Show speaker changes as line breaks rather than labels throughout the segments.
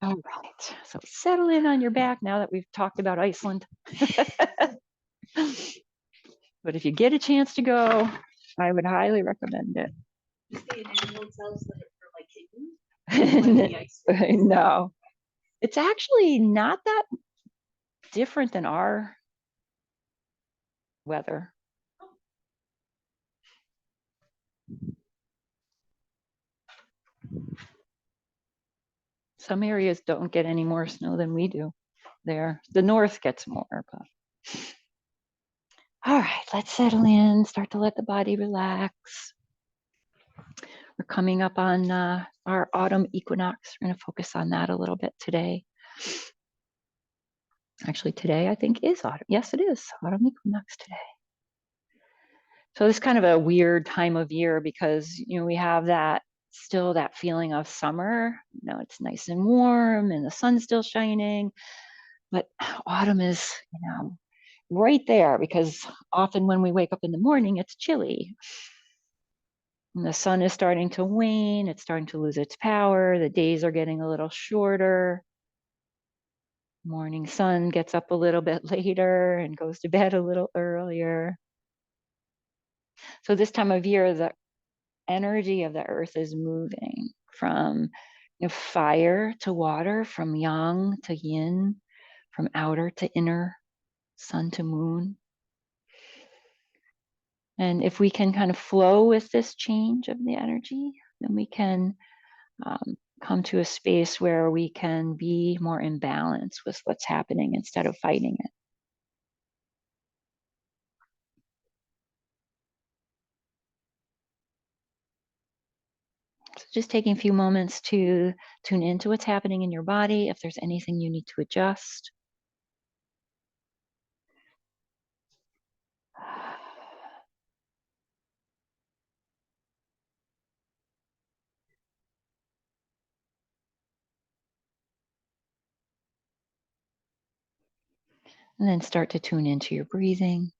All right, so settle in on your back now that we've talked about Iceland. But if you get a chance to go, I would highly recommend it.
You stay in any hotels that are for like kittens?
No, it's actually not that different than our weather. Some areas don't get any more snow than we do there. The north gets more, but all right, let's settle in, start to let the body relax. We're coming up on our autumn equinox. We're going to focus on that a little bit today. Actually, today I think is autumn. Yes, it is autumn equinox today. So this is kind of a weird time of year because, we have that still that feeling of summer. It's nice and warm and the sun's still shining, but autumn is, right there because often when we wake up in the morning, it's chilly. And the sun is starting to wane, it's starting to lose its power, the days are getting a little shorter. Morning sun gets up a little bit later and goes to bed a little earlier. So this time of year, the energy of the earth is moving from fire to water, from yang to yin, from outer to inner, sun to moon. And if we can kind of flow with this change of the energy, then we can come to a space where we can be more in balance with what's happening instead of fighting it. So just taking a few moments to tune into what's happening in your body, if there's anything you need to adjust. And then start to tune into your breathing.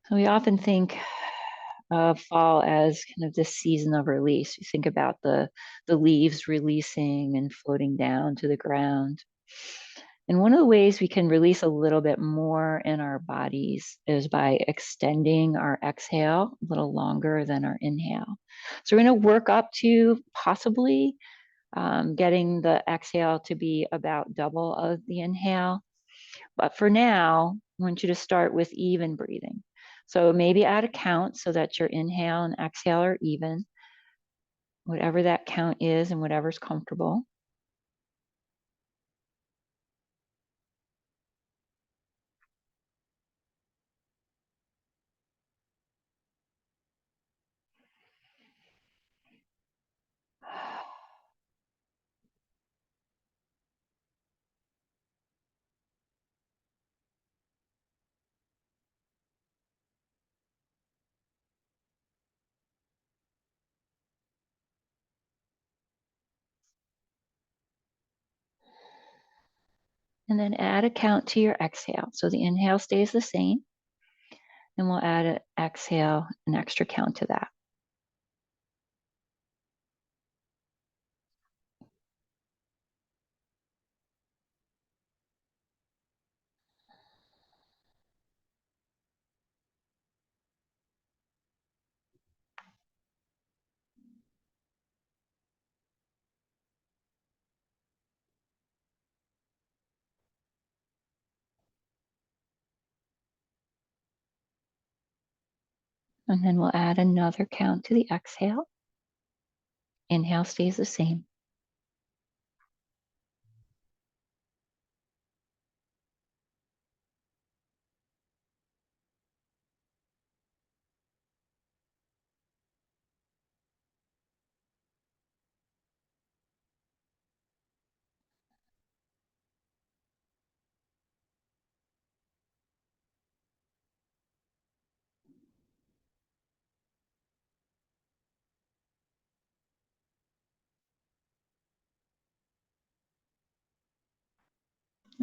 So we often think of fall as kind of this season of release. You think about the leaves releasing and floating down to the ground. And one of the ways we can release a little bit more in our bodies is by extending our exhale a little longer than our inhale. So we're going to work up to possibly getting the exhale to be about double of the inhale. But for now, I want you to start with even breathing. So maybe add a count so that your inhale and exhale are even, whatever that count is and whatever's comfortable. And then add a count to your exhale. So the inhale stays the same. And we'll add an exhale, an extra count to that. And then we'll add another count to the exhale. Inhale stays the same.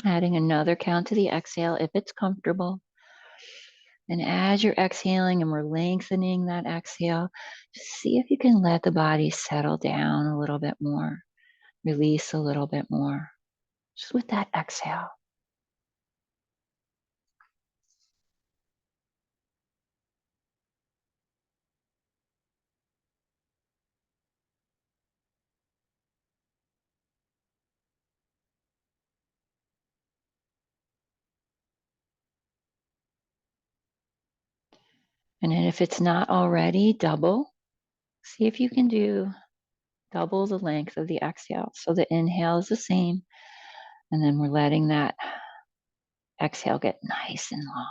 Adding another count to the exhale if it's comfortable. And as you're exhaling and we're lengthening that exhale, just see if you can let the body settle down a little bit more, release a little bit more, just with that exhale. And then if it's not already, double. See if you can do double the length of the exhale. So the inhale is the same, and then we're letting that exhale get nice and long.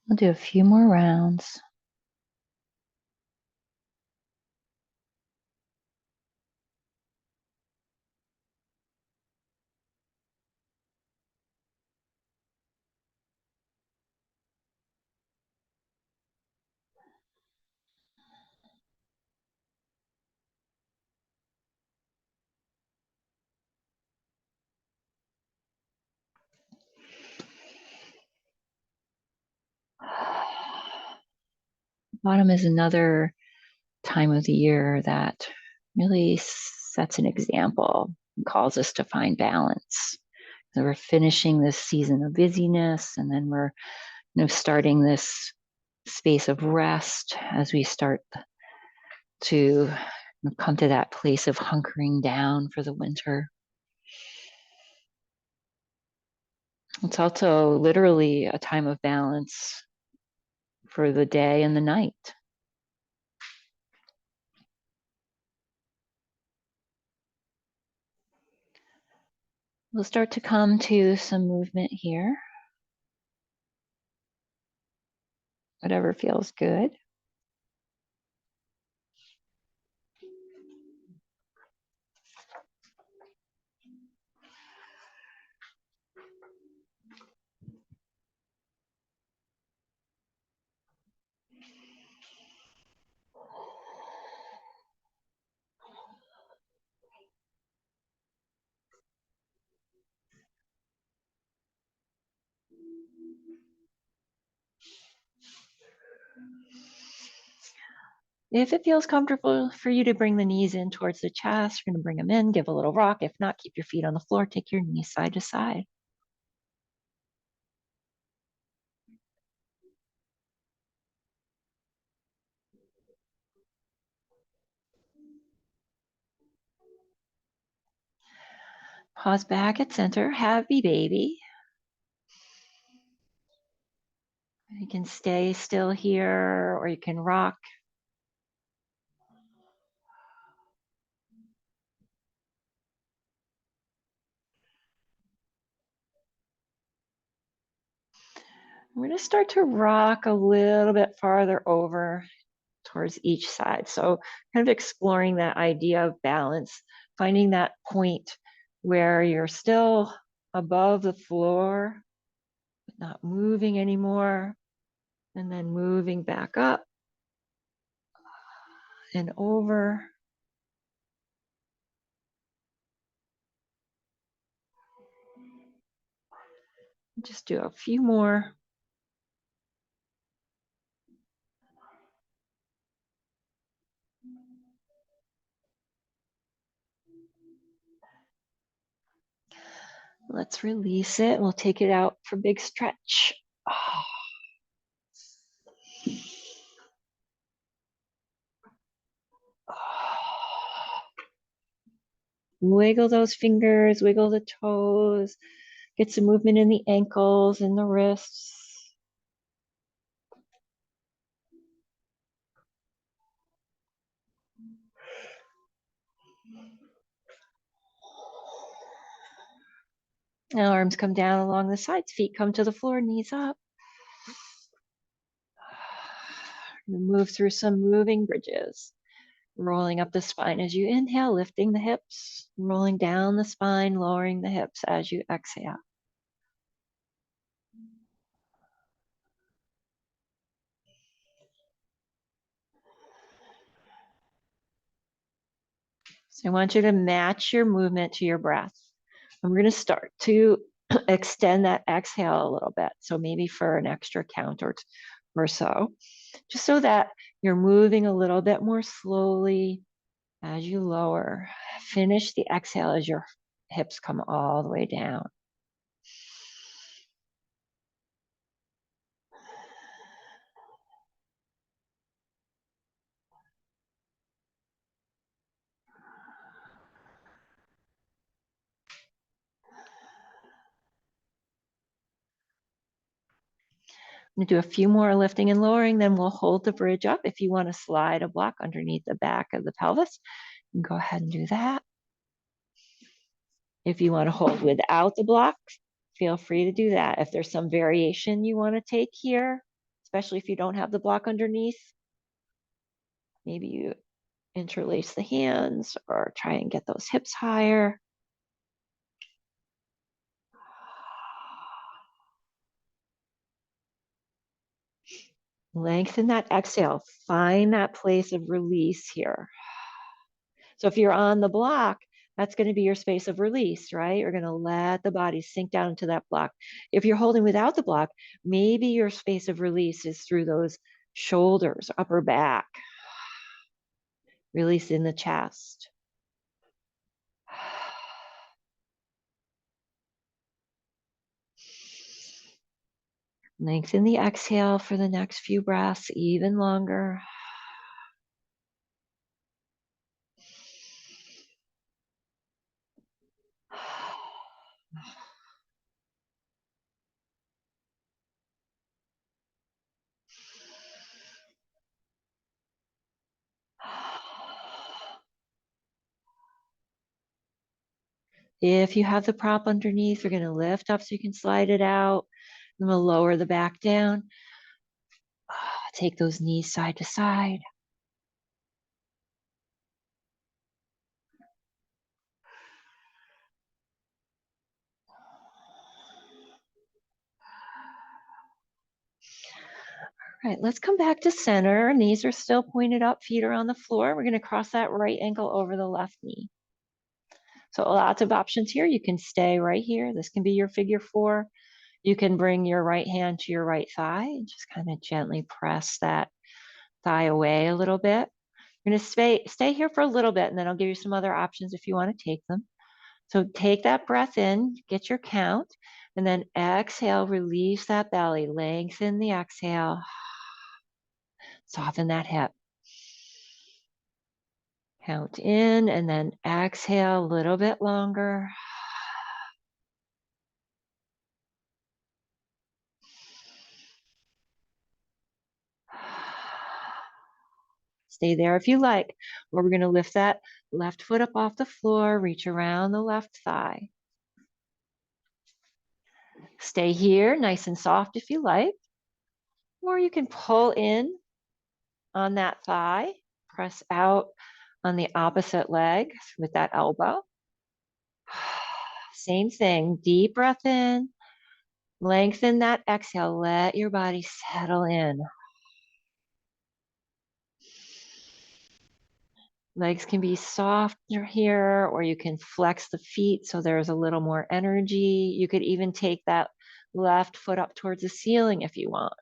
We'll do a few more rounds. Autumn is another time of the year that really sets an example and calls us to find balance. So we're finishing this season of busyness, and then we're starting this space of rest as we start to come to that place of hunkering down for the winter. It's also literally a time of balance for the day and the night. We'll start to come to some movement here. Whatever feels good. If it feels comfortable for you to bring the knees in towards the chest, you're going to bring them in, give a little rock. If not, keep your feet on the floor, take your knees side to side. Pause back at center, happy baby. You can stay still here or you can rock. We're going to start to rock a little bit farther over towards each side. So kind of exploring that idea of balance, finding that point where you're still above the floor, but not moving anymore, and then moving back up and over. Just do a few more. Let's release it. We'll take it out for big stretch. Oh. Wiggle those fingers, wiggle the toes, get some movement in the ankles and the wrists. Now arms come down along the sides, feet come to the floor, knees up. Move through some moving bridges. Rolling up the spine as you inhale, lifting the hips, rolling down the spine, lowering the hips as you exhale. So I want you to match your movement to your breath. And we're going to start to extend that exhale a little bit. So maybe for an extra count or so, just so that you're moving a little bit more slowly as you lower. Finish the exhale as your hips come all the way down. I'm going to do a few more lifting and lowering, then we'll hold the bridge up. If you want to slide a block underneath the back of the pelvis, you can go ahead and do that. If you want to hold without the block, feel free to do that. If there's some variation you want to take here, especially if you don't have the block underneath, maybe you interlace the hands or try and get those hips higher. Lengthen that exhale. Find that place of release here. So if you're on the block, that's going to be your space of release, right? You're going to let the body sink down into that block. If you're holding without the block, maybe your space of release is through those shoulders, upper back. Release in the chest. Lengthen the exhale for the next few breaths, even longer. If you have the prop underneath, we're going to lift up so you can slide it out. And we'll lower the back down. Take those knees side to side. All right, let's come back to center. Knees are still pointed up, feet are on the floor. We're going to cross that right ankle over the left knee. So lots of options here. You can stay right here. This can be your figure four. You can bring your right hand to your right thigh and just kind of gently press that thigh away a little bit. You're going to stay here for a little bit, and then I'll give you some other options if you want to take them. So take that breath in, get your count, and then exhale, release that belly, lengthen the exhale, soften that hip. Count in and then exhale a little bit longer. Stay there if you like. Or we're going to lift that left foot up off the floor, reach around the left thigh. Stay here, nice and soft if you like. Or you can pull in on that thigh, press out on the opposite leg with that elbow. Same thing, deep breath in, lengthen that exhale, let your body settle in. Legs can be softer here, or you can flex the feet so there's a little more energy. You could even take that left foot up towards the ceiling if you want.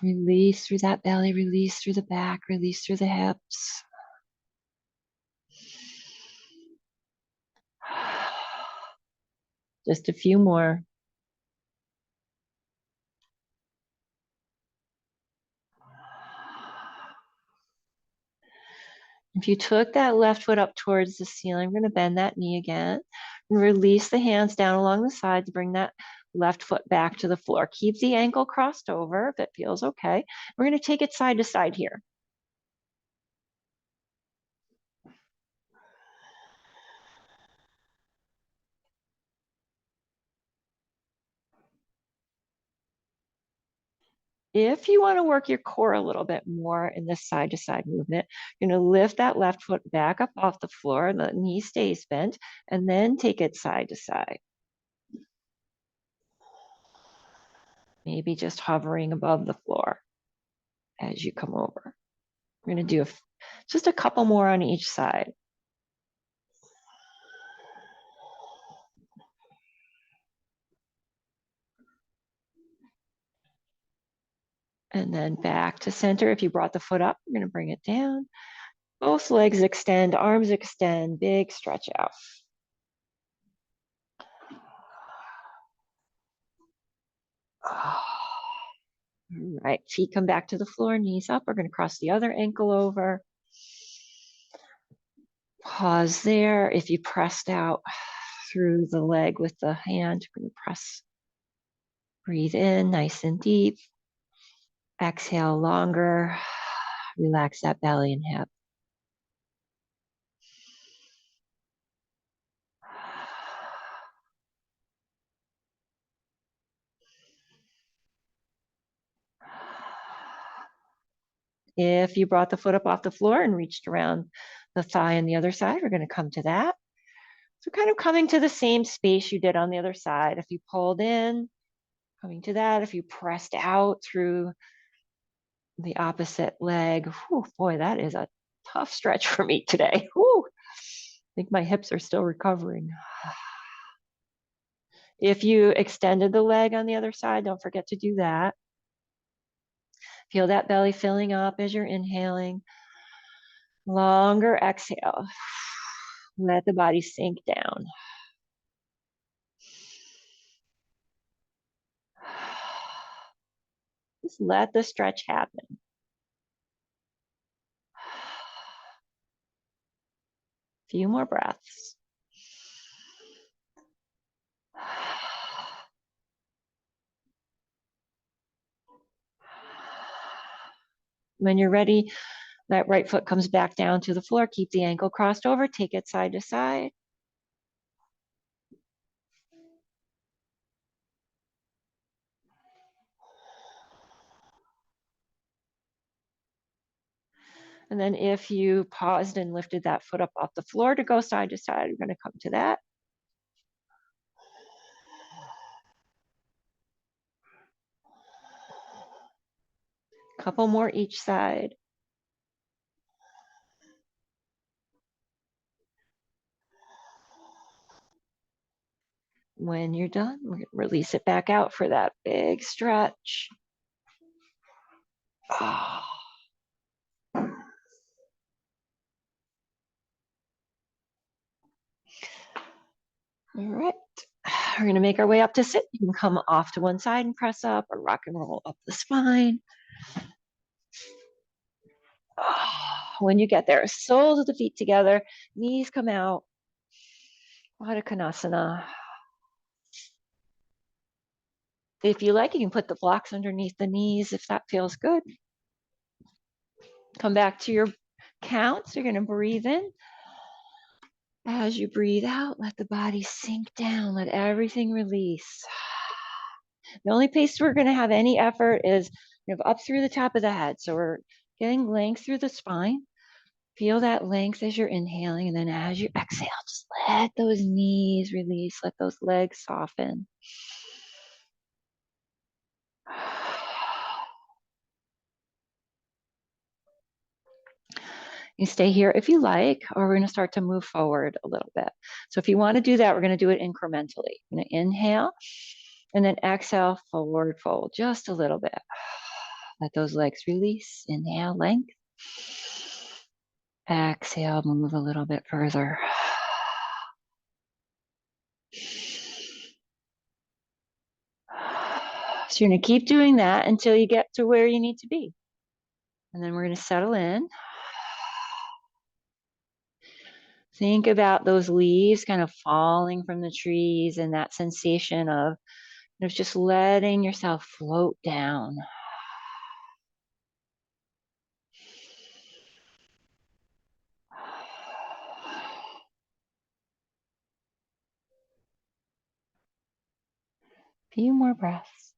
Release through that belly, release through the back, release through the hips. Just a few more. If you took that left foot up towards the ceiling, we're going to bend that knee again and release the hands down along the sides. Bring that left foot back to the floor. Keep the ankle crossed over if it feels okay. We're going to take it side to side here. If you want to work your core a little bit more in this side to side movement, you're going to lift that left foot back up off the floor, the knee stays bent, and then take it side to side. Maybe just hovering above the floor as you come over. We're going to do just a couple more on each side. And then back to center. If you brought the foot up, you're going to bring it down. Both legs extend, arms extend, big stretch out. All right, feet come back to the floor, knees up. We're going to cross the other ankle over. Pause there. If you pressed out through the leg with the hand, you're going to press. Breathe in nice and deep. Exhale longer. Relax that belly and hip. If you brought the foot up off the floor and reached around the thigh on the other side, we're going to come to that. So kind of coming to the same space you did on the other side. If you pulled in, coming to that. If you pressed out through the opposite leg, whew, boy, that is a tough stretch for me today. Whew. I think my hips are still recovering. If you extended the leg on the other side, don't forget to do that. Feel that belly filling up as you're inhaling. Longer exhale. Let the body sink down. Just let the stretch happen. Few more breaths. When you're ready, that right foot comes back down to the floor. Keep the ankle crossed over. Take it side to side. And then if you paused and lifted that foot up off the floor to go side to side, you're going to come to that. Couple more each side. When you're done, release it back out for that big stretch. Oh. All right, we're going to make our way up to sit. You can come off to one side and press up or rock and roll up the spine. When you get there, soles of the feet together, knees come out. Adho Konasana. If you like, you can put the blocks underneath the knees if that feels good. Come back to your counts. You're going to breathe in. As you breathe out, let the body sink down. Let everything release. The only place we're going to have any effort is up through the top of the head. So we're getting length through the spine. Feel that length as you're inhaling. And then as you exhale, just let those knees release. Let those legs soften. You stay here if you like, or we're going to start to move forward a little bit. So if you want to do that, we're going to do it incrementally. I'm going to inhale and then exhale, forward fold just a little bit. Let those legs release. Inhale, length. Exhale, move a little bit further. So you're going to keep doing that until you get to where you need to be. And then we're going to settle in. Think about those leaves kind of falling from the trees and that sensation of just letting yourself float down. Few more breaths.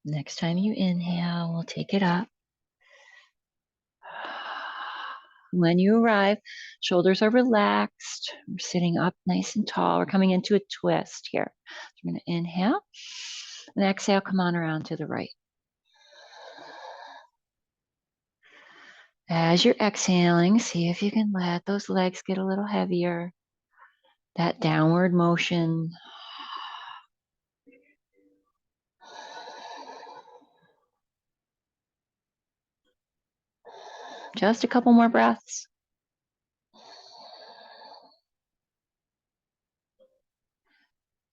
Next time you inhale, we'll take it up. When you arrive, shoulders are relaxed. We're sitting up nice and tall. We're coming into a twist here. So we're going to inhale and exhale, come on around to the right. As you're exhaling, see if you can let those legs get a little heavier. That downward motion. Just a couple more breaths.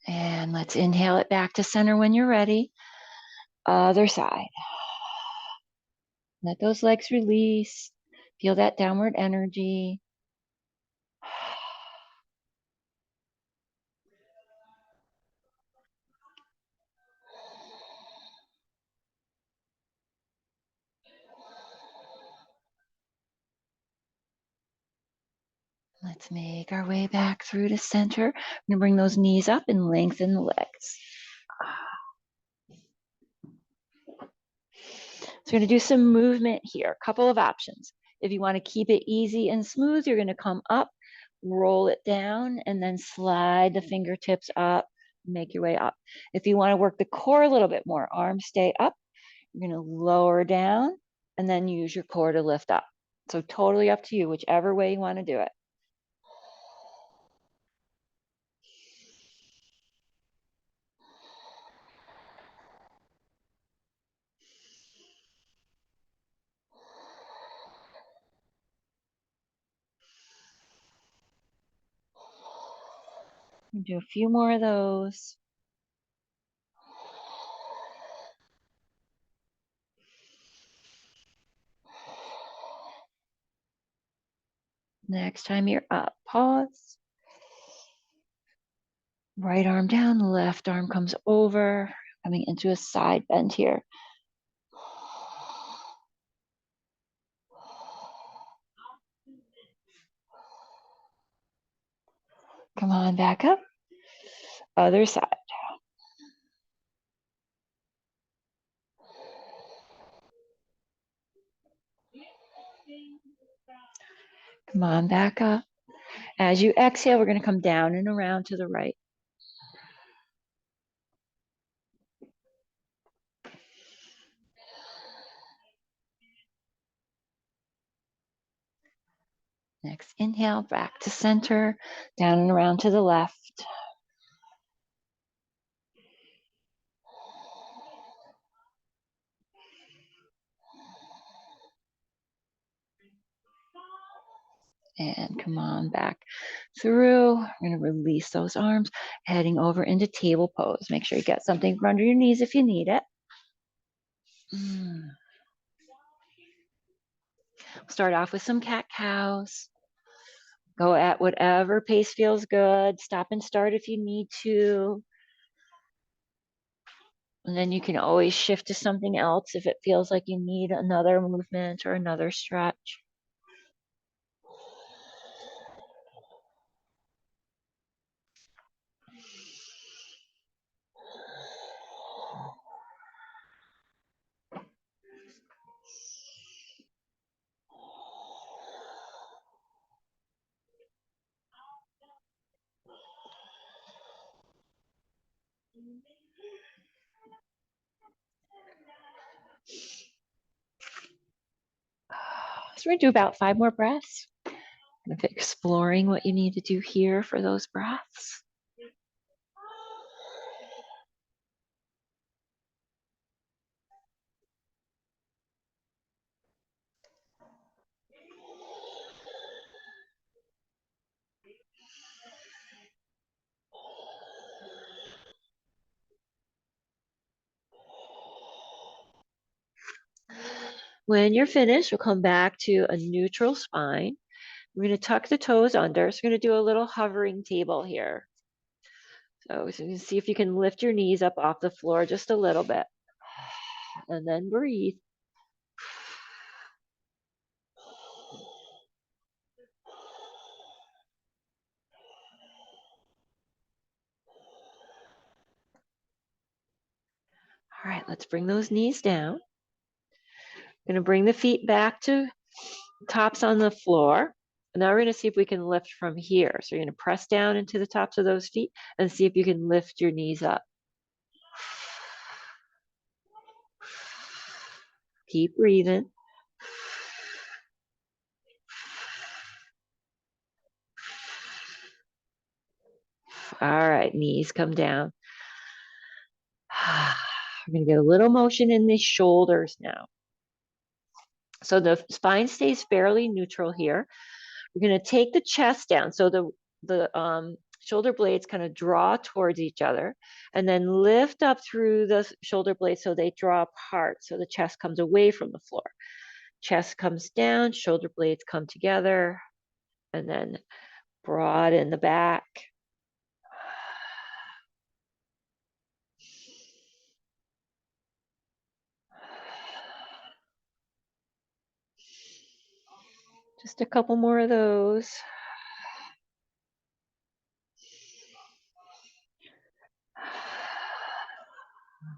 And let's inhale it back to center when you're ready. Other side. Let those legs release. Feel that downward energy. Let's make our way back through to center. We're going to bring those knees up and lengthen the legs. So we're going to do some movement here. A couple of options. If you want to keep it easy and smooth, you're going to come up, roll it down, and then slide the fingertips up, make your way up. If you want to work the core a little bit more, arms stay up, you're going to lower down, and then use your core to lift up. So totally up to you, whichever way you want to do it. Do a few more of those. Next time you're up, pause. Right arm down, left arm comes over, coming into a side bend here. Come on back up. Other side. Come on back up. As you exhale, we're going to come down and around to the right. Next inhale, back to center, down and around to the left. And come on back through. We're going to release those arms, heading over into table pose. Make sure you get something under your knees if you need it. Start off with some cat-cows. Go at whatever pace feels good. Stop and start if you need to. And then you can always shift to something else if it feels like you need another movement or another stretch. So we're going to do about 5 more breaths. Kind of exploring what you need to do here for those breaths. When you're finished, we'll come back to a neutral spine. We're going to tuck the toes under. So we're going to do a little hovering table here. So you can see if you can lift your knees up off the floor just a little bit. And then breathe. All right, let's bring those knees down. Gonna bring the feet back to tops on the floor. And now we're gonna see if we can lift from here. So you're gonna press down into the tops of those feet and see if you can lift your knees up. Keep breathing. All right, knees come down. We're gonna get a little motion in the shoulders now. So the spine stays fairly neutral here. We're gonna take the chest down. So the shoulder blades kind of draw towards each other and then lift up through the shoulder blades so they draw apart. So the chest comes away from the floor. Chest comes down, shoulder blades come together, and then broaden the back. Just a couple more of those.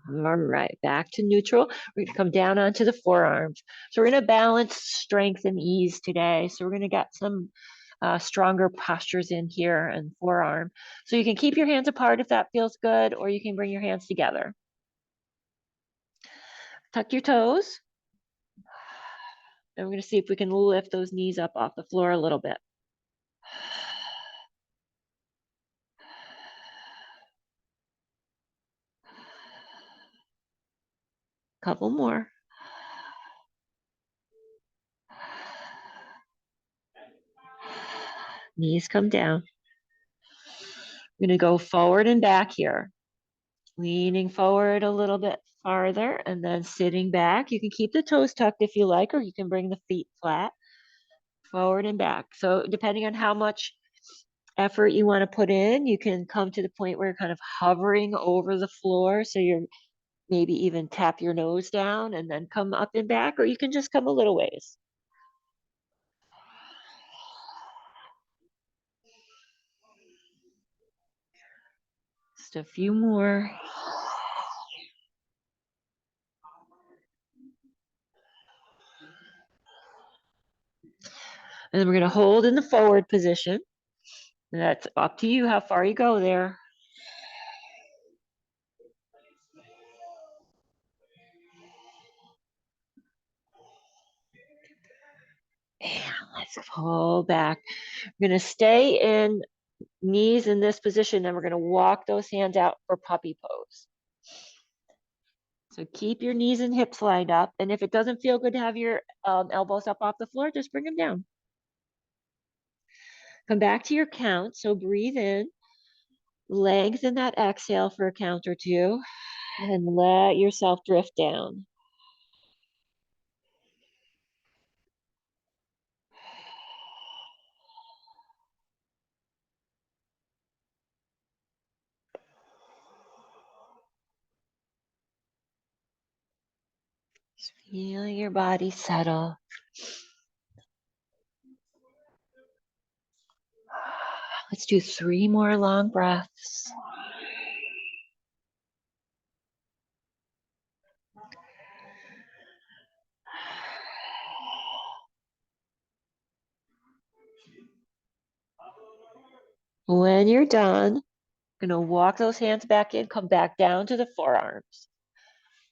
All right, back to neutral. We're gonna come down onto the forearms. So we're gonna balance strength and ease today. So we're gonna get some stronger postures in here and forearm. So you can keep your hands apart if that feels good, or you can bring your hands together. Tuck your toes. And we're gonna see if we can lift those knees up off the floor a little bit. Couple more. Knees come down. We're gonna go forward and back here. Leaning forward a little bit farther and then sitting back. You can keep the toes tucked if you like, or you can bring the feet flat, forward and back. So depending on how much effort you want to put in, you can come to the point where you're kind of hovering over the floor. So you're maybe even tap your nose down and then come up and back, or you can just come a little ways. Just a few more. And then we're going to hold in the forward position. And that's up to you how far you go there. And let's pull back. We're going to stay in knees in this position, and we're going to walk those hands out for puppy pose. So keep your knees and hips lined up. And if it doesn't feel good to have your elbows up off the floor, just bring them down. Come back to your count. So breathe in, lengthen that exhale for a count or two, and let yourself drift down. Just feeling your body settle. Let's do 3 more long breaths. When you're done, gonna walk those hands back in, come back down to the forearms.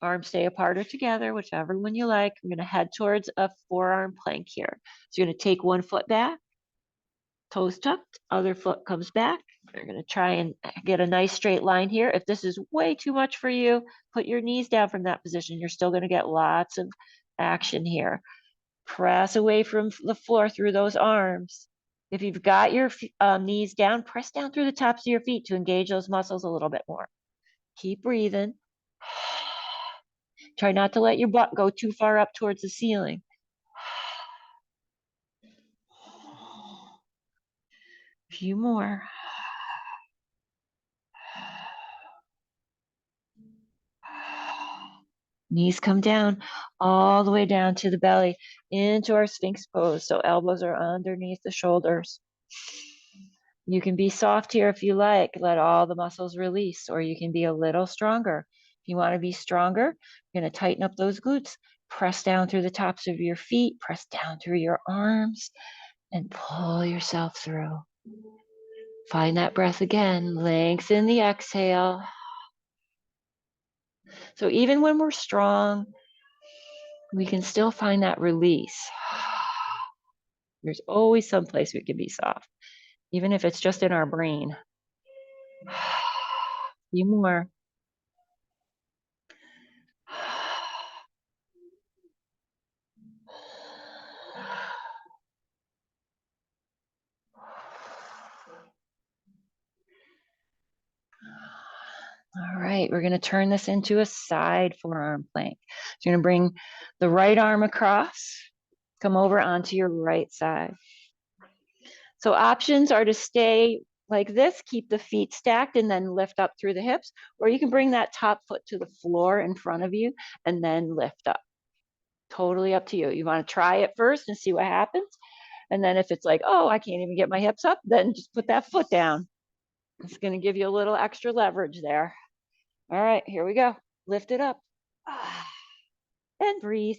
Arms stay apart or together, whichever one you like. I'm gonna head towards a forearm plank here. So you're gonna take one foot back, toes tucked, other foot comes back. You're gonna try and get a nice straight line here. If this is way too much for you, put your knees down from that position. You're still gonna get lots of action here. Press away from the floor through those arms. If you've got your knees down, press down through the tops of your feet to engage those muscles a little bit more. Keep breathing. Try not to let your butt go too far up towards the ceiling. A few more. Knees come down all the way down to the belly into our Sphinx pose. So elbows are underneath the shoulders. You can be soft here if you like. Let all the muscles release, or you can be a little stronger. If you want to be stronger, you're going to tighten up those glutes. Press down through the tops of your feet, press down through your arms, and pull yourself through. Find that breath again. Lengthen the exhale. So even when we're strong, we can still find that release. There's always some place we can be soft, even if it's just in our brain. A few more. All right, we're going to turn this into a side forearm plank. So you're going to bring the right arm across, come over onto your right side. So options are to stay like this, keep the feet stacked and then lift up through the hips, or you can bring that top foot to the floor in front of you and then lift up. Totally up to you. You want to try it first and see what happens. And then if it's like, oh, I can't even get my hips up, then just put that foot down. It's going to give you a little extra leverage there. All right, here we go. Lift it up. And breathe.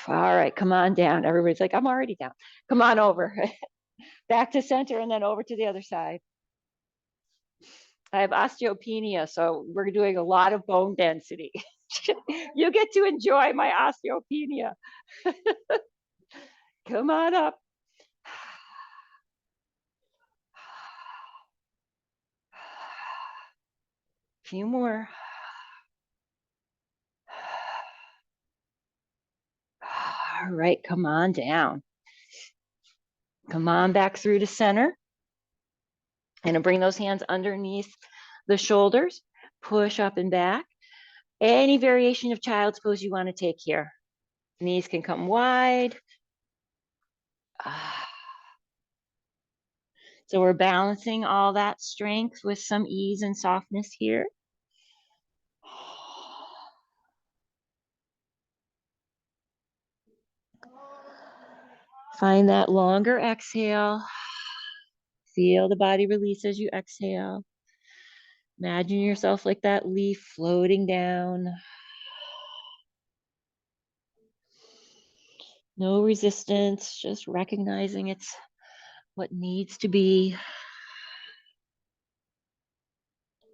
All right, come on down. Everybody's like, I'm already down. Come on over. Back to center and then over to the other side. I have osteopenia, so we're doing a lot of bone density. You get to enjoy my osteopenia. Come on up. A few more. All right, come on down. Come on back through to center. And bring those hands underneath the shoulders. Push up and back. Any variation of child's pose you want to take here. Knees can come wide. So we're balancing all that strength with some ease and softness here. Find that longer exhale. Feel the body release as you exhale. Imagine yourself like that leaf floating down. No resistance, just recognizing it's what needs to be.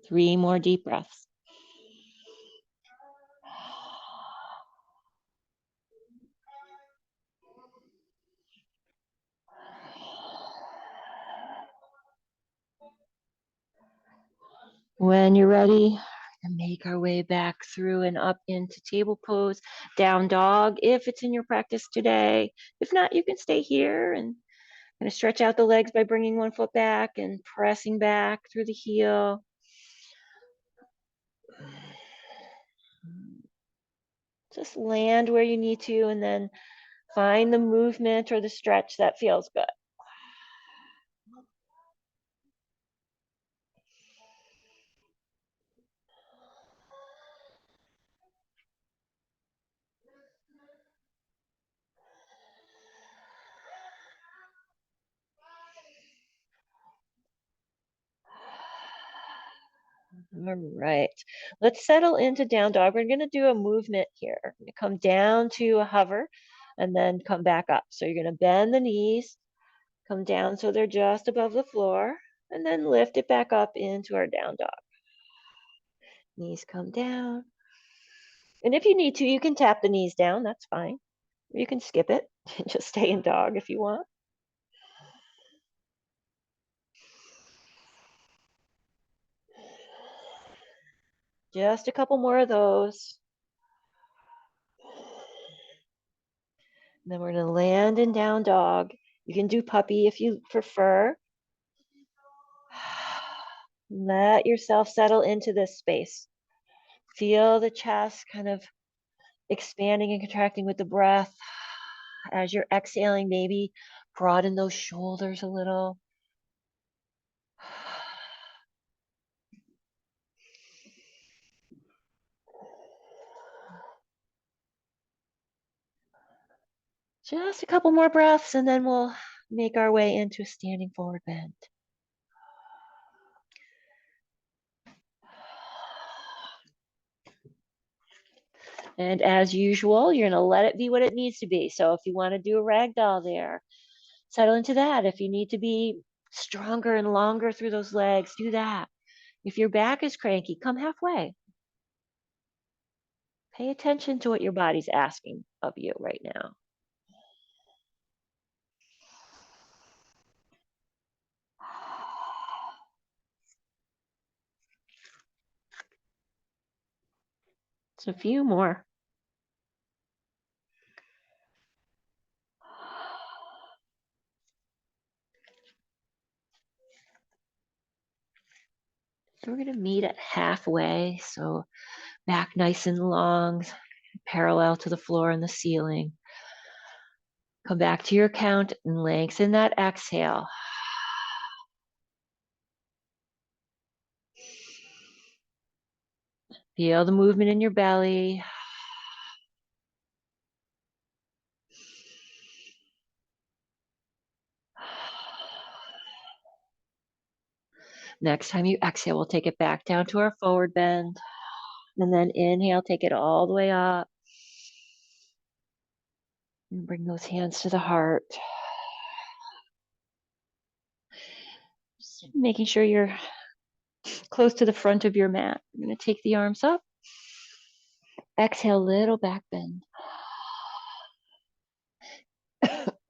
3 more deep breaths. When you're ready, make our way back through and up into table pose, down dog, if it's in your practice today. If not, you can stay here and kind of stretch out the legs by bringing one foot back and pressing back through the heel. Just land where you need to and then find the movement or the stretch that feels good. All right, let's settle into down dog. We're going to do a movement here. We're going to come down to a hover and then come back up. So you're going to bend the knees, come down so they're just above the floor, and then lift it back up into our down dog. Knees come down. And if you need to, you can tap the knees down. That's fine. You can skip it and just stay in dog if you want. Just a couple more of those. And then we're going to land in down dog. You can do puppy if you prefer. Let yourself settle into this space. Feel the chest kind of expanding and contracting with the breath. As you're exhaling, maybe broaden those shoulders a little.
Just a couple more breaths, and then we'll make our way into a standing forward bend. And as usual, you're going to let it be what it needs to be. So if you want to do a ragdoll there, settle into that. If you need to be stronger and longer through those legs, do that. If your back is cranky, come halfway. Pay attention to what your body's asking of you right now. Just a few more. So we're going to meet at halfway. So back nice and long, parallel to the floor and the ceiling. Come back to your count and lengthen that exhale. Feel the movement in your belly. Next time you exhale, we'll take it back down to our forward bend. And then inhale, take it all the way up. And bring those hands to the heart. Just making sure you're close to the front of your mat. I'm going to take the arms up. Exhale, little back bend.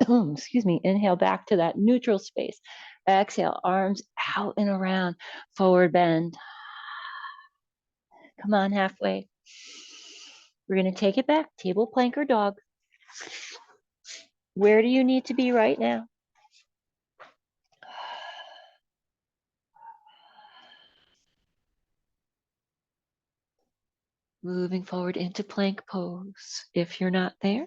Excuse me. Inhale back to that neutral space. Exhale, arms out and around. Forward bend. Come on, halfway. We're going to take it back. Table, plank, or dog. Where do you need to be right now? Moving forward into plank pose. If you're not there,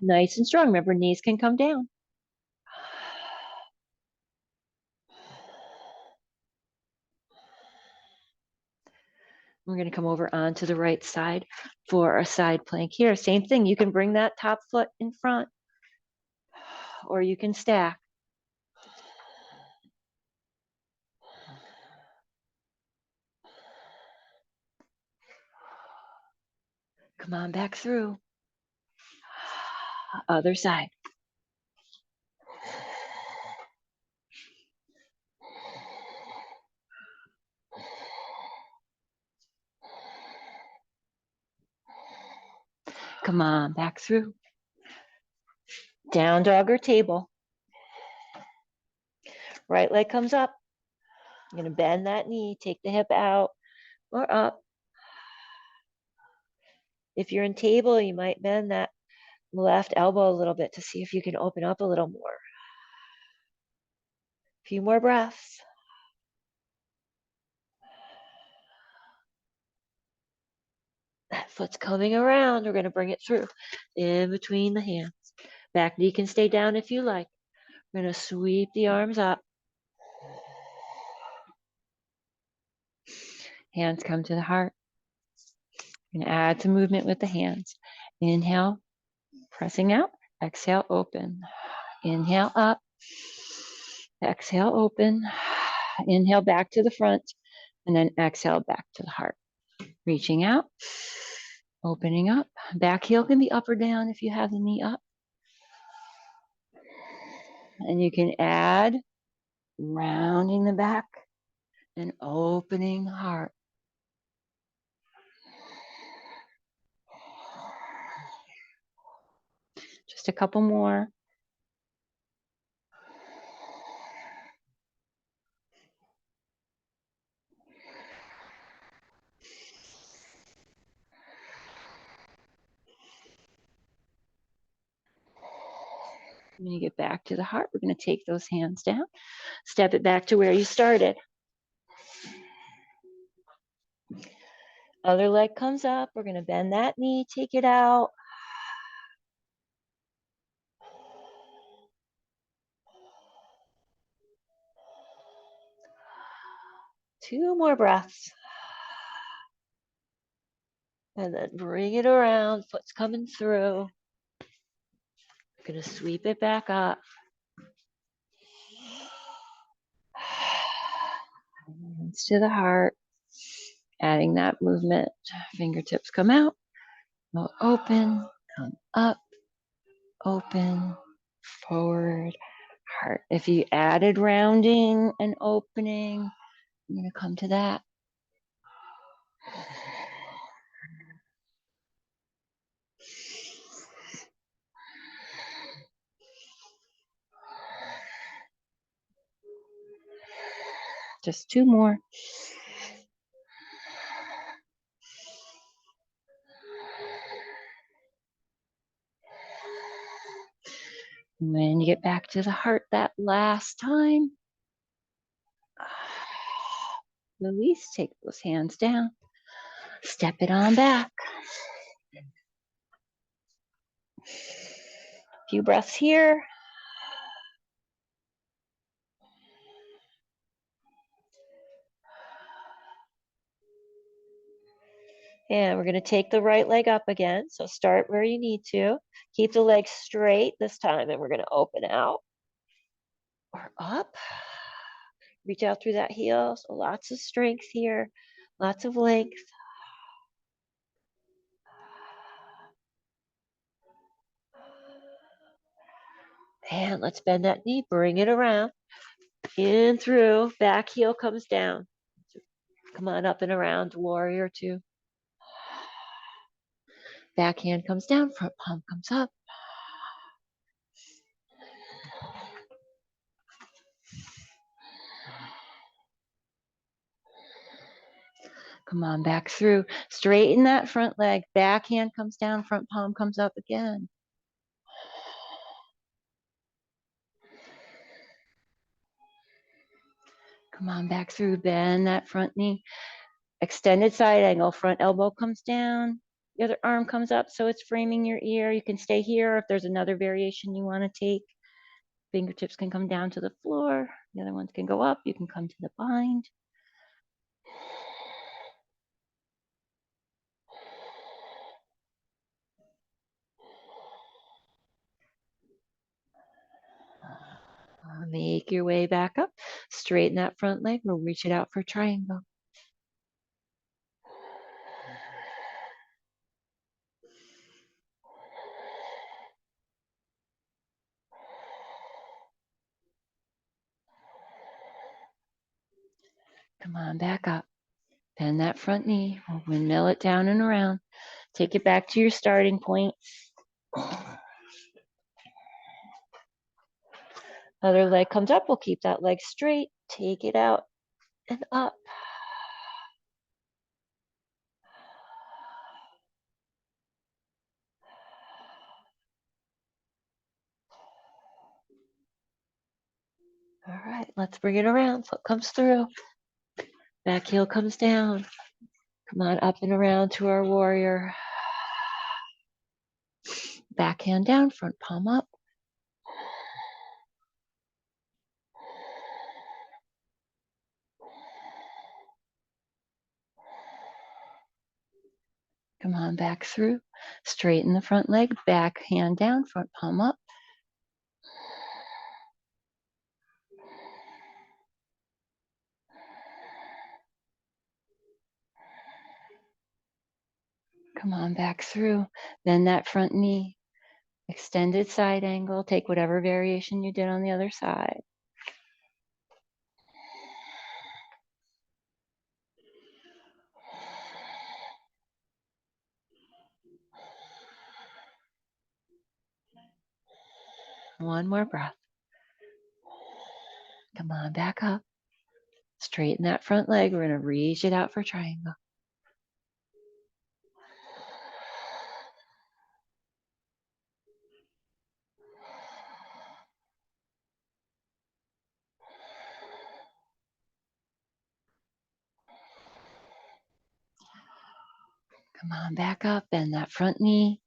nice and strong. Remember, knees can come down. We're going to come over onto the right side for a side plank here. Same thing. You can bring that top foot in front, or you can stack. Come on back through. Other side. Come on back through. Down dog or table. Right leg comes up. You're going to bend that knee, take the hip out or up. If you're in table, you might bend that left elbow a little bit to see if you can open up a little more. A few more breaths. That foot's coming around. We're going to bring it through in between the hands. Back knee can stay down if you like. We're going to sweep the arms up. Hands come to the heart. We're going to add some movement with the hands. Inhale, pressing out. Exhale, open. Inhale up. Exhale, open. Inhale back to the front. And then exhale back to the heart. Reaching out. Opening up. Back heel can be up or down if you have the knee up. And you can add rounding the back and opening the heart. Just a couple more. When you get back to the heart, we're going to take those hands down, step it back to where you started. Other leg comes up. We're going to bend that knee, take it out. Two more breaths. And then bring it around. Foot's coming through. Gonna sweep it back up. Hands to the heart. Adding that movement. Fingertips come out. Go open. Come up. Open. Forward. Heart. If you added rounding and opening, I'm gonna come to that. Just 2 more. When you get back to the heart that last time, release, take those hands down, step it on back. A few breaths here. And we're going to take the right leg up again. So start where you need to. Keep the leg straight this time, and we're going to open out or up. Reach out through that heel. So lots of strength here, lots of length. And let's bend that knee, bring it around, in through, back heel comes down. Come on up and around, warrior 2. Back hand comes down, front palm comes up. Come on, back through. Straighten that front leg. Back hand comes down, front palm comes up again. Come on, back through. Bend that front knee. Extended side angle. Front elbow comes down. The other arm comes up, so it's framing your ear. You can stay here if there's another variation you want to take. Fingertips can come down to the floor. The other ones can go up. You can come to the bind. Make your way back up. Straighten that front leg. We'll reach it out for triangle. Come on, back up. Bend that front knee. We'll windmill it down and around. Take it back to your starting point. Other leg comes up. We'll keep that leg straight. Take it out and up. All right, let's bring it around. Foot comes through. Back heel comes down. Come on up and around to our warrior. Back hand down, front palm up. Come on back through. Straighten the front leg. Back hand down, front palm up. Come on back through. Bend that front knee. Extended side angle. Take whatever variation you did on the other side. One more breath. Come on back up. Straighten that front leg. We're going to reach it out for triangle. Come on back up. Bend that front knee.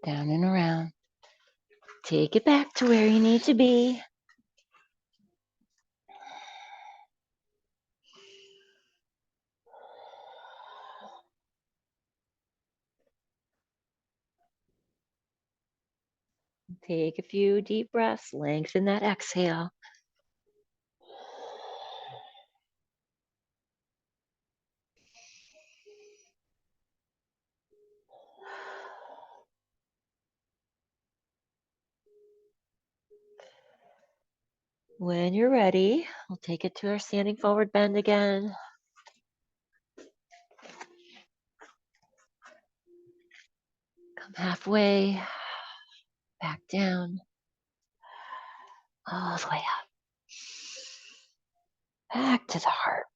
Down and around. Take it back to where you need to be. Take a few deep breaths, lengthen that exhale. When you're ready, we'll take it to our standing forward bend again. Come halfway, back down, all the way up. Back to the heart.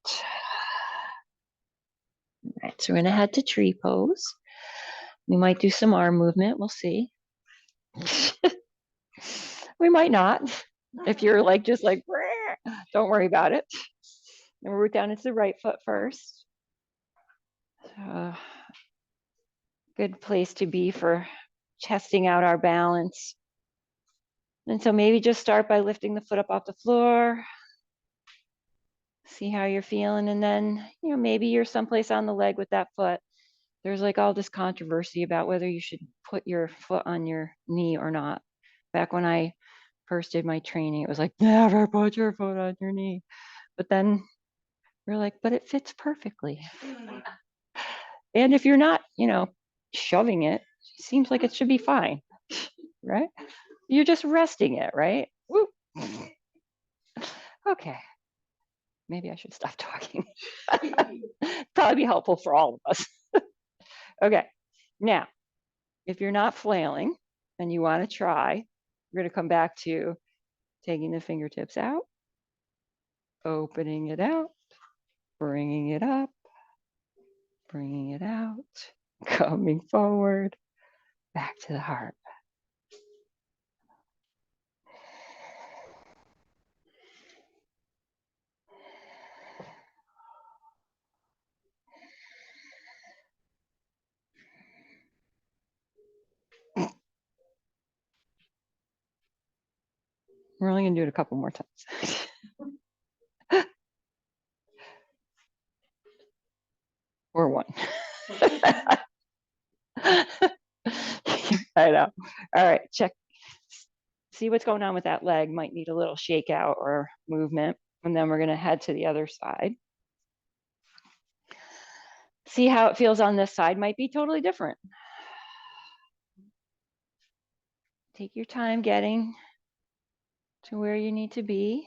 All right, so we're gonna head to tree pose. We might do some arm movement, we'll see. We might not. If you're like, just like, don't worry about it. And we'll root down into the right foot first. Good place to be for testing out our balance. And so maybe just start by lifting the foot up off the floor. See how you're feeling. And then, maybe you're someplace on the leg with that foot. There's like all this controversy about whether you should put your foot on your knee or not. Back when I first did my training, it was like, never put your foot on your knee. But then we're like, but it fits perfectly. And if you're not, shoving it, it seems like it should be fine, right? You're just resting it, right? Woo. Okay. Maybe I should stop talking. Probably be helpful for all of us. Okay. Now, if you're not flailing and you want to try, we're going to come back to taking the fingertips out, opening it out, bringing it up, bringing it out, coming forward, back to the heart. We're only going to do it a couple more times. Or one. I know. All right, check. See what's going on with that leg. Might need a little shakeout or movement. And then we're going to head to the other side. See how it feels on this side. Might be totally different. Take your time getting to where you need to be.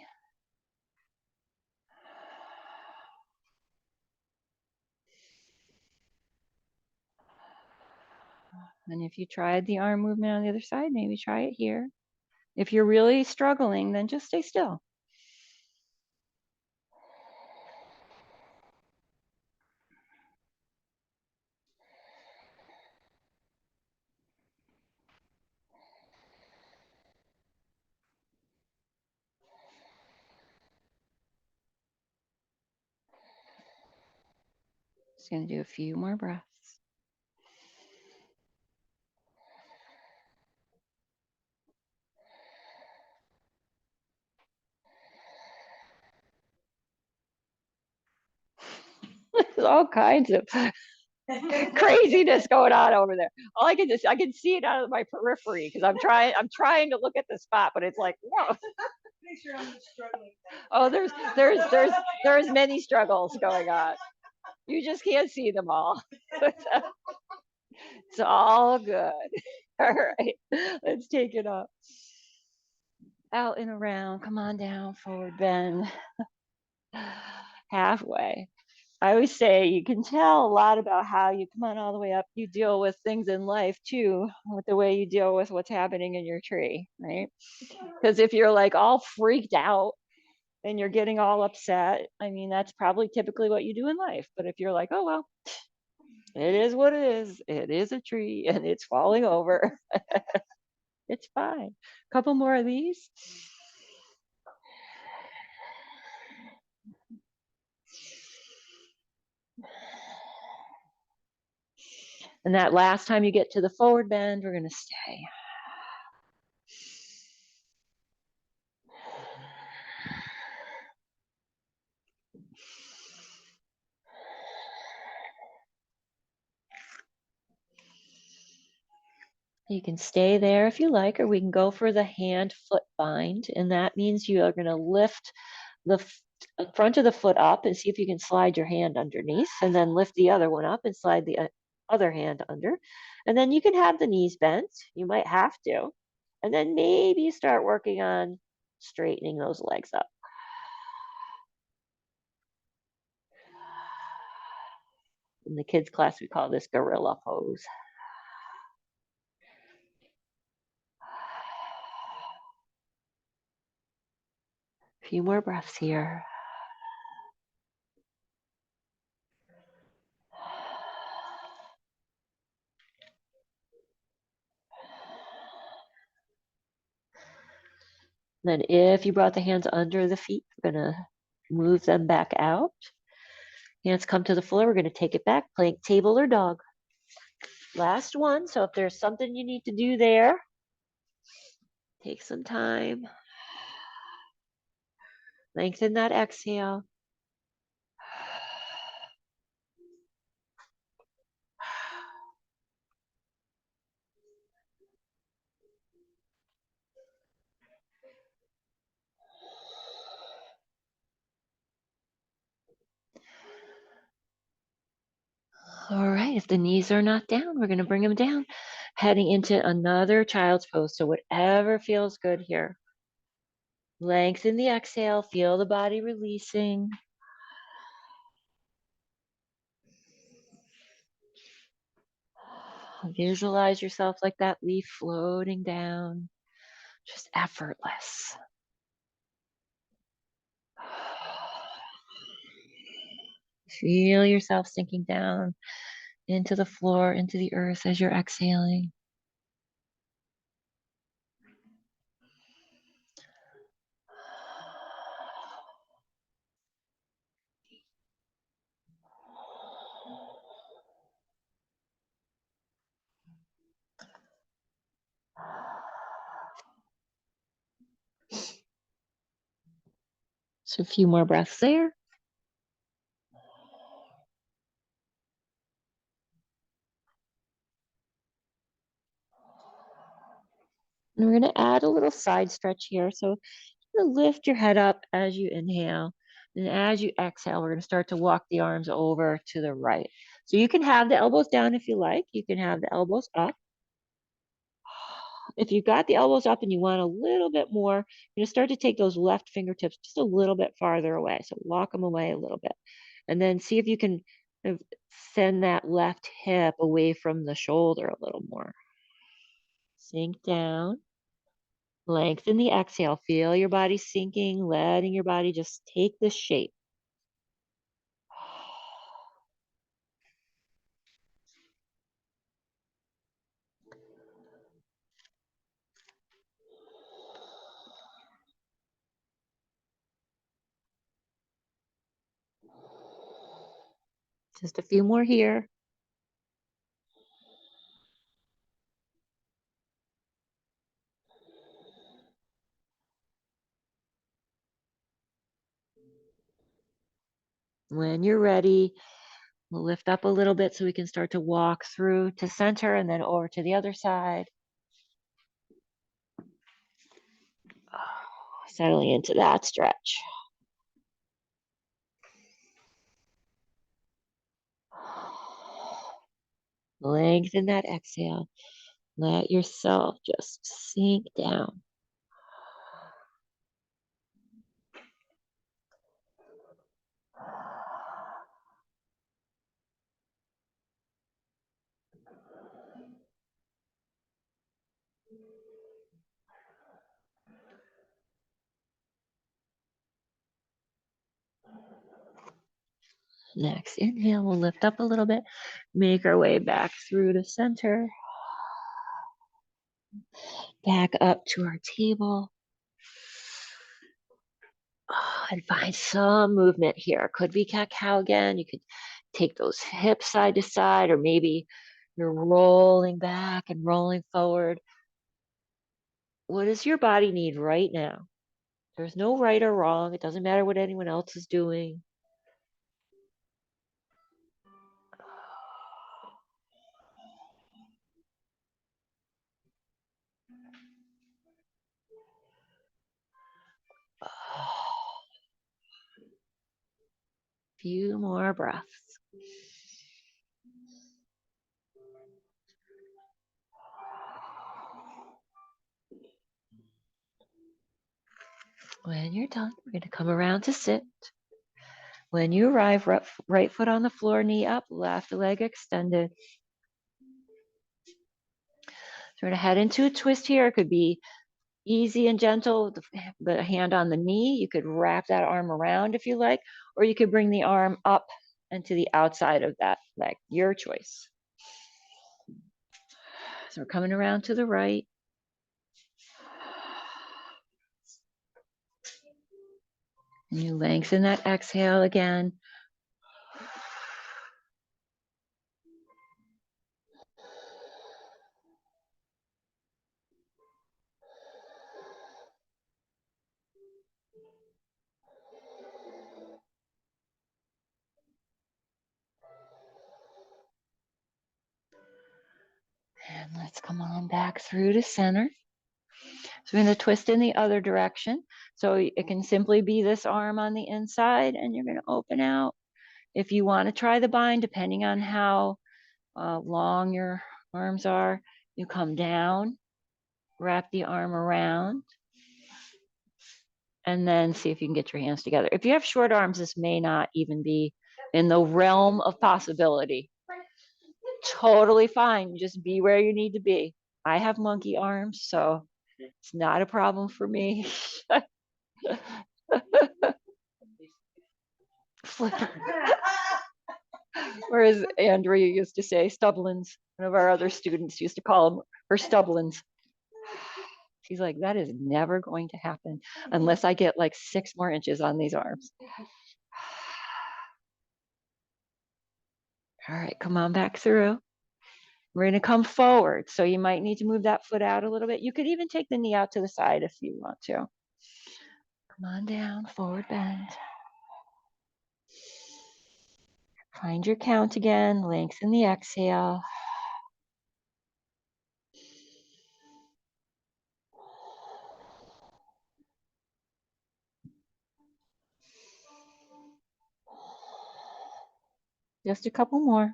And if you tried the arm movement on the other side, maybe try it here. If you're really struggling, then just stay still. Just going to do a few more breaths. There's all kinds of craziness going on over there. All I can see it out of my periphery because I'm trying to look at the spot, but it's like, whoa.
Make sure I'm struggling.
Oh, there's many struggles going on. You just can't see them all. It's all good. All right, let's take it up. Out and around. Come on down, forward bend. Halfway. I always say you can tell a lot about how you come on all the way up. You deal with things in life too, with the way you deal with what's happening in your tree, right? Because if you're like all freaked out and you're getting all upset, I mean, that's probably typically what you do in life. But if you're like, oh, well, it is what it is. It is a tree and it's falling over. It's fine. A couple more of these. And that last time you get to the forward bend, we're going to stay. You can stay there if you like, or we can go for the hand-foot bind. And that means you are going to lift the front of the foot up and see if you can slide your hand underneath, and then lift the other one up and slide the other hand under. And then you can have the knees bent. You might have to. And then maybe start working on straightening those legs up. In the kids' class, we call this gorilla pose. A few more breaths here. Then if you brought the hands under the feet, we're going to move them back out. Hands come to the floor. We're going to take it back, plank, table, or dog. Last one. So if there's something you need to do there, take some time. Lengthen that exhale. All right, if the knees are not down, we're going to bring them down, heading into another child's pose. So whatever feels good here. Lengthen the exhale, feel the body releasing. Visualize yourself like that leaf floating down, just effortless. Feel yourself sinking down into the floor, into the earth as you're exhaling. So a few more breaths there. And we're going to add a little side stretch here. So lift your head up as you inhale. And as you exhale, we're going to start to walk the arms over to the right. So you can have the elbows down if you like. You can have the elbows up. If you've got the elbows up and you want a little bit more, you're going to start to take those left fingertips just a little bit farther away. So walk them away a little bit. And then see if you can send that left hip away from the shoulder a little more. Sink down. Lengthen the exhale. Feel your body sinking, letting your body just take the shape. Just a few more here. When you're ready, we'll lift up a little bit so we can start to walk through to center and then over to the other side. Settling into that stretch. Lengthen that exhale. Let yourself just sink down. Next inhale, we'll lift up a little bit, make our way back through to center, back up to our table. And find some movement here. Could be cat-cow again. You could take those hips side to side, or maybe you're rolling back and rolling forward. What does your body need right now? There's no right or wrong. It doesn't matter what anyone else is doing. few more breaths. When you're done, we're going to come around to sit. When you arrive, right foot on the floor, knee up, left leg extended. So we're going to head into a twist here. It could be easy and gentle, the hand on the knee. You could wrap that arm around if you like, or you could bring the arm up and to the outside of that leg, your choice. So we're coming around to the right. And you lengthen that exhale again. And let's come on back through to center. So we're going to twist in the other direction. So it can simply be this arm on the inside, and you're going to open out. If you want to try the bind, depending on how long your arms are, you come down, wrap the arm around, and then see if you can get your hands together. If you have short arms, this may not even be in the realm of possibility. Totally fine. Just be where you need to be. I have monkey arms, so it's not a problem for me. Or as Andrea used to say, stubblins. One of our other students used to call them her stubblins. She's like, that is never going to happen unless I get like 6 more inches on these arms. All right, come on back through. We're going to come forward. So you might need to move that foot out a little bit. You could even take the knee out to the side if you want to. Come on down, forward bend. Find your count again, lengthen the exhale. Just a couple more.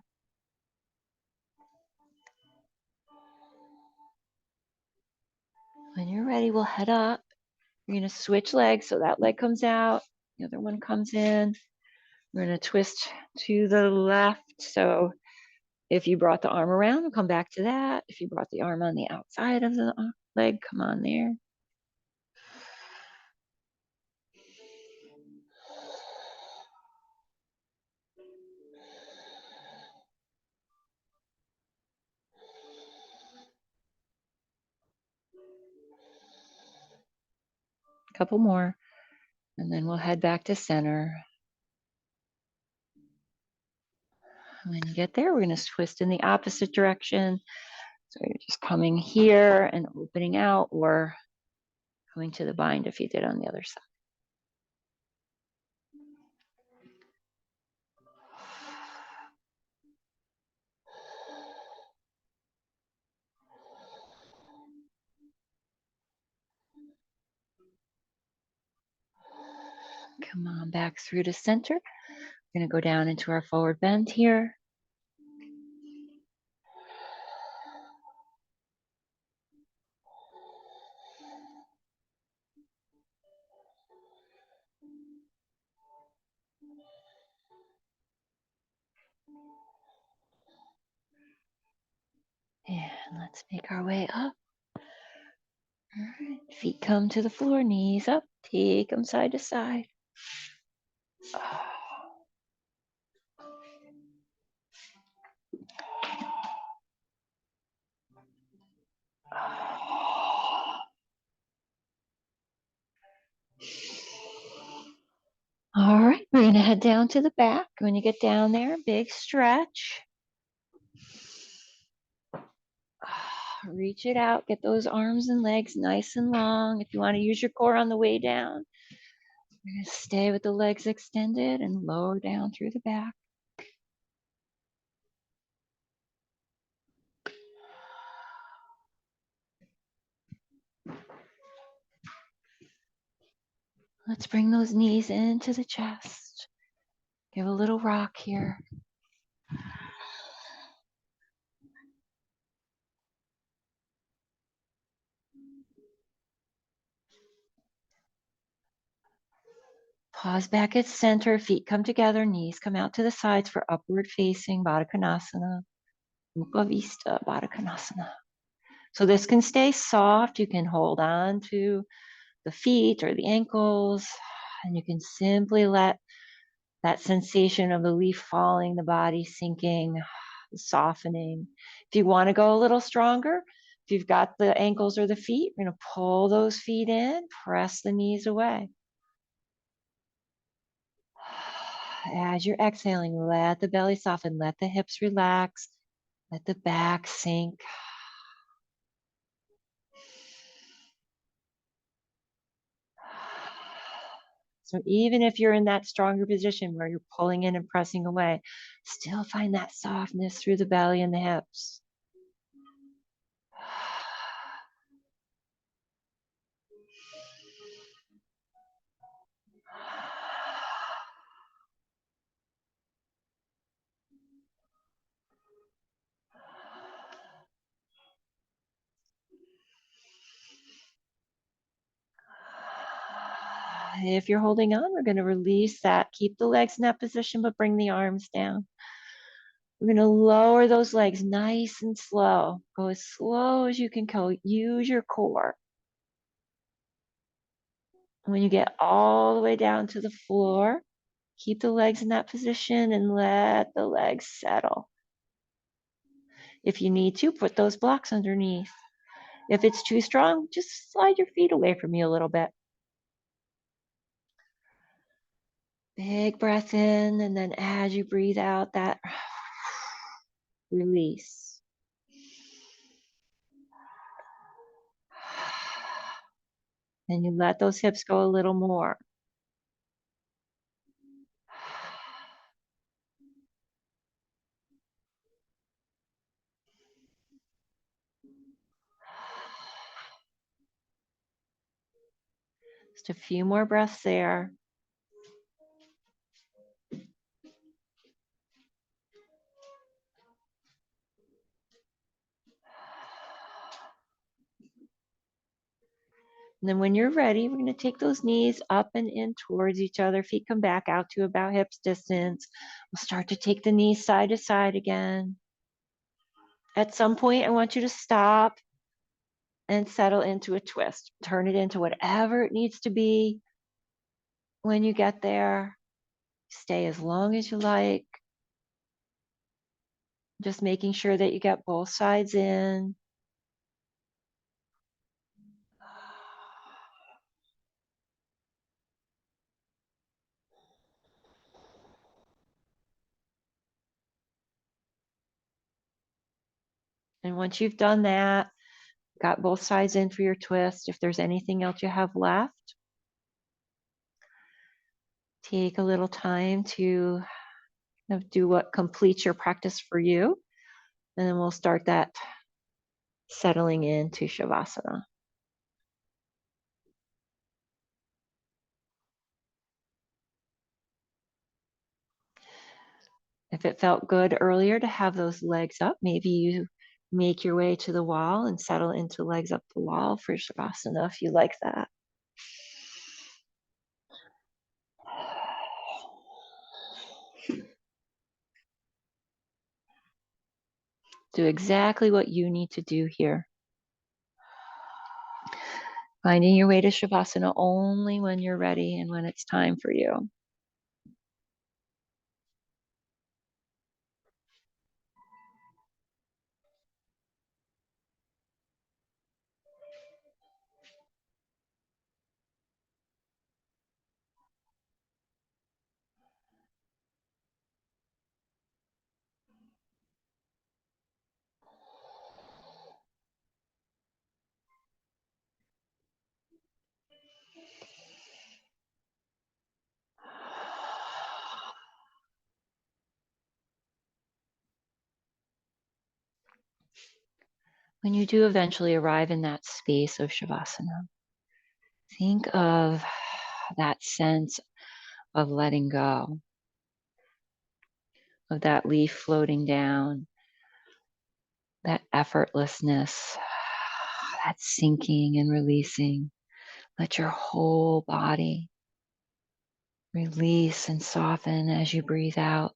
When you're ready, we'll head up. We're going to switch legs. So that leg comes out, the other one comes in. We're going to twist to the left. So if you brought the arm around, we'll come back to that. If you brought the arm on the outside of the leg, come on there. Couple more, and then we'll head back to center. When you get there, we're going to twist in the opposite direction. So you're just coming here and opening out, or going to the bind if you did on the other side. Come on back through to center. We're going to go down into our forward bend here. And let's make our way up. All right, feet come to the floor, knees up, take them side to side. All right, we're going to head down to the back. When you get down there, big stretch. Reach it out, get those arms and legs nice and long. If you want to use your core on the way down, you're going to stay with the legs extended and lower down through the back. Let's bring those knees into the chest. Give a little rock here. Pause back at center, feet come together, knees come out to the sides for upward facing Baddha Konasana, Upavista Baddha Konasana. So this can stay soft. You can hold on to the feet or the ankles, and you can simply let that sensation of the leaf falling, the body sinking, softening. If you want to go a little stronger, if you've got the ankles or the feet, you're going to pull those feet in, press the knees away. As you're exhaling, let the belly soften, let the hips relax, let the back sink. So even if you're in that stronger position where you're pulling in and pressing away, still find that softness through the belly and the hips. If you're holding on, we're going to release that. Keep the legs in that position, but bring the arms down. We're going to lower those legs nice and slow. Go as slow as you can go. Use your core. When you get all the way down to the floor, keep the legs in that position and let the legs settle. If you need to, put those blocks underneath. If it's too strong, just slide your feet away from you a little bit. Big breath in, and then as you breathe out, that release. And you let those hips go a little more. Just a few more breaths there. And then when you're ready, we're going to take those knees up and in towards each other. Feet come back out to about hips distance. We'll start to take the knees side to side again. At some point, I want you to stop and settle into a twist. Turn it into whatever it needs to be. When you get there, stay as long as you like. Just making sure that you get both sides in. And once you've done that, got both sides in for your twist, if there's anything else you have left, take a little time to do what completes your practice for you. And then we'll start that settling into Shavasana. If it felt good earlier to have those legs up, maybe you make your way to the wall and settle into legs up the wall for Shavasana if you like that. Do exactly what you need to do here. Finding your way to Shavasana only when you're ready and when it's time for you. When you do eventually arrive in that space of Shavasana, think of that sense of letting go. of that leaf floating down, that effortlessness, that sinking and releasing. Let your whole body release and soften as you breathe out.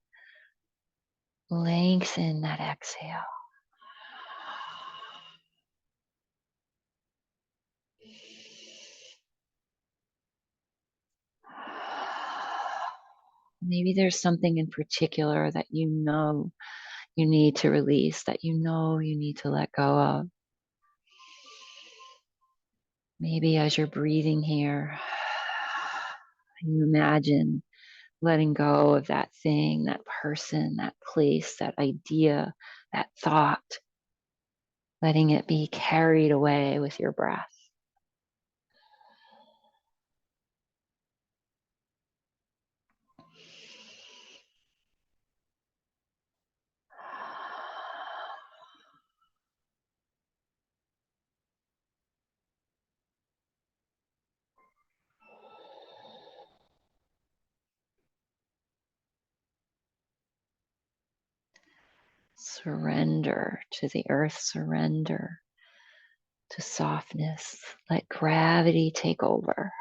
Lengthen that exhale. Maybe there's something in particular that you know you need to release, that you know you need to let go of. Maybe as you're breathing here, you imagine letting go of that thing, that person, that place, that idea, that thought, letting it be carried away with your breath. Surrender to the earth, surrender to softness. Let gravity take over.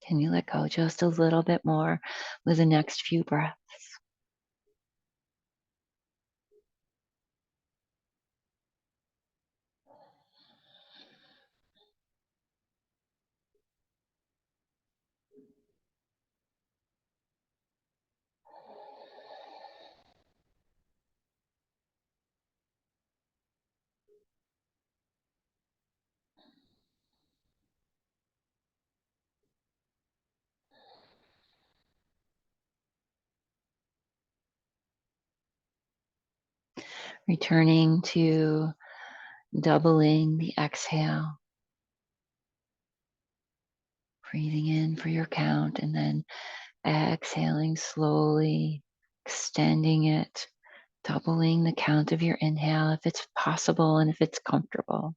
Can you let go just a little bit more with the next few breaths? Returning to doubling the exhale. Breathing in for your count and then exhaling slowly, extending it, doubling the count of your inhale if it's possible and if it's comfortable.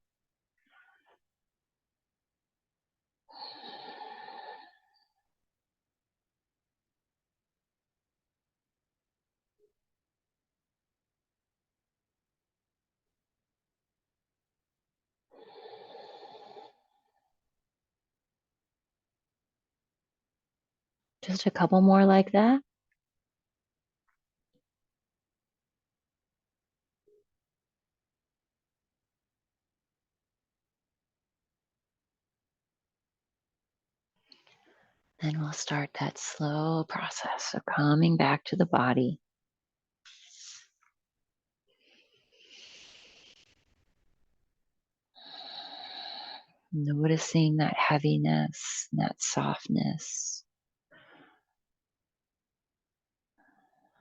Just a couple more like that. Then we'll start that slow process of coming back to the body. Noticing that heaviness, that softness.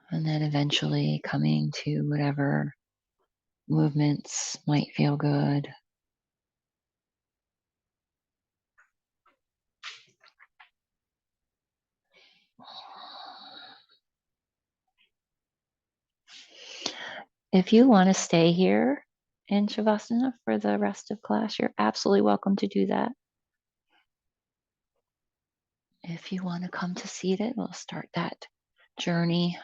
And then eventually coming to whatever movements might feel good. If you want to stay here in Shavasana for the rest of class, you're absolutely welcome to do that. If you want to come to seated, we'll start that journey.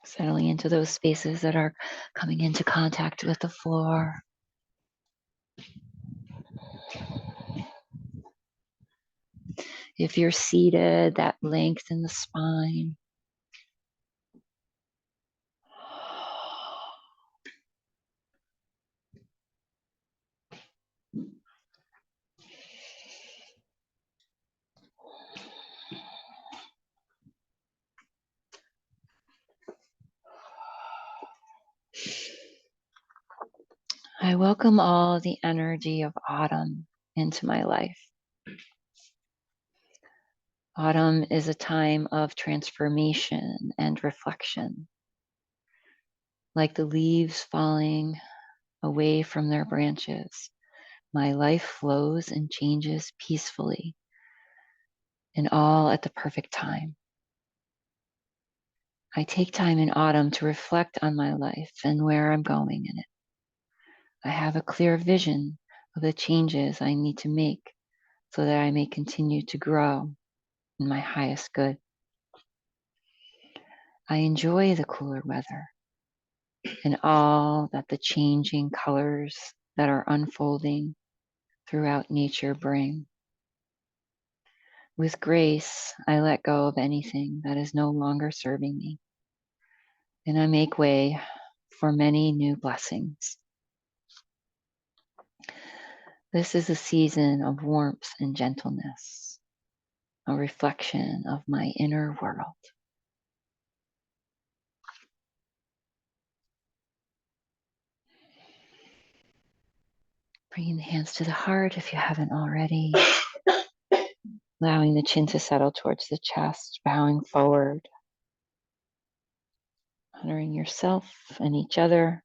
Settling into those spaces that are coming into contact with the floor. If you're seated, that length in the spine. I welcome all the energy of autumn into my life. Autumn is a time of transformation and reflection. Like the leaves falling away from their branches, my life flows and changes peacefully, and all at the perfect time. I take time in autumn to reflect on my life and where I'm going in it. I have a clear vision of the changes I need to make so that I may continue to grow in my highest good. I enjoy the cooler weather and all that the changing colors that are unfolding throughout nature bring. With grace, I let go of anything that is no longer serving me, and I make way for many new blessings. This is a season of warmth and gentleness, a reflection of my inner world. Bringing the hands to the heart if you haven't already. Allowing the chin to settle towards the chest, bowing forward. Honoring yourself and each other.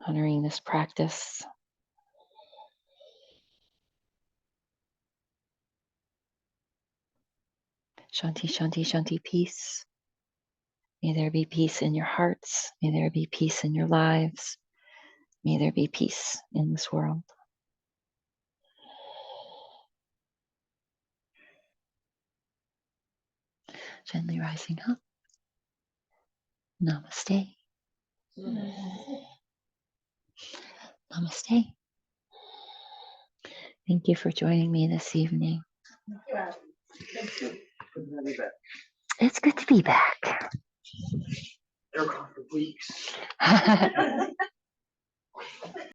Honoring this practice. Shanti, Shanti, Shanti, peace. May there be peace in your hearts. May there be peace in your lives. May there be peace in this world. Gently rising up. Namaste. Namaste. Thank you for joining me this evening. It's good to be back.
They're gone for weeks.